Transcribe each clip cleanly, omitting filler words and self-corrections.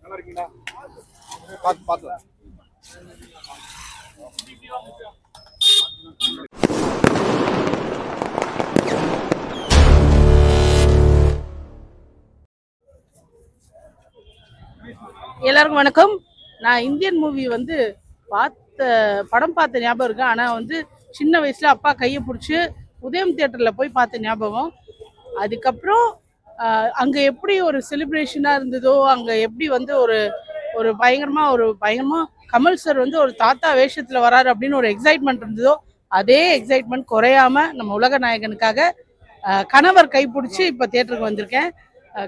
நல்லா இருக்கீங்களா? பார்த்து பார்த்து எல்லாருக்கும் வணக்கம். நான் இந்தியன் மூவி வந்து படம் பார்த்த ஞாபகம் இருக்கு. ஆனால் வந்து சின்ன வயசில் அப்பா கையை பிடிச்சி உதயம் தியேட்டரில் போய் பார்த்த ஞாபகம். அதுக்கப்புறம் அங்கே எப்படி ஒரு செலிப்ரேஷனாக இருந்ததோ, அங்கே எப்படி வந்து ஒரு ஒரு பயங்கரமாக கமல் சார் வந்து ஒரு தாத்தா வேஷத்தில் வராரு அப்படின்னு ஒரு எக்ஸைட்மெண்ட் இருந்ததோ, அதே எக்ஸைட்மெண்ட் குறையாம நம்ம உலக நாயகனுக்காக கணவர் கைப்பிடிச்சி இப்போ தியேட்டருக்கு வந்திருக்கேன்.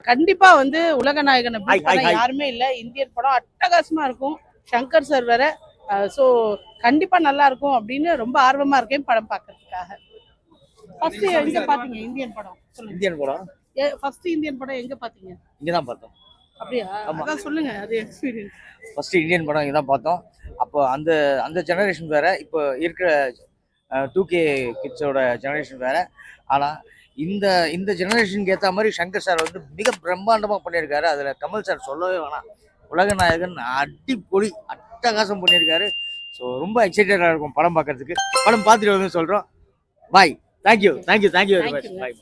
கண்டிப்பா வந்து உலக நாயகனை யாருமே இல்லை. இந்தியன் படம் அட்டகாசமா இருக்கும். சங்கர் சார் வேற. ஸோ கண்டிப்பா நல்லா இருக்கும் அப்படின்னு ரொம்ப ஆர்வமா இருக்கேன் படம் பார்க்கறதுக்காக. ஃபர்ஸ்ட் எங்க பாத்தீங்க இந்தியன் படம்? இந்தியன் படம் ஃபர்ஸ்ட் இந்தியன் படம் எங்க பாத்தீங்க? இங்கதான் பார்த்தோம். அப்படியா? அதான் சொல்லுங்க, அது எக்ஸ்பீரியன்ஸ். ஃபர்ஸ்ட் இந்தியன் படம் இங்கதான் பார்த்தோம். அப்போ அந்த அந்த ஜெனரேஷன் வேற, இப்போ இருக்கிற 2K கிட்ஸோட ஜெனரேஷன் வேற. ஆனால் இந்த இந்த ஜெனரேஷனுக்கு ஏற்ற மாதிரி சங்கர் சார் வந்து மிக பிரம்மாண்டமாக பண்ணியிருக்காரு. அதில் கமல் சார் சொல்லவே வேணாம், உலக நாயகன் அடிப்பொலி அட்டகாசம் பண்ணியிருக்காரு. ஸோ ரொம்ப எக்ஸைட்டடாக இருக்கும் படம் பார்க்கறதுக்கு. படம் பார்த்துட்டு வந்து சொல்கிறோம். பாய். Thank you very much. பாய்.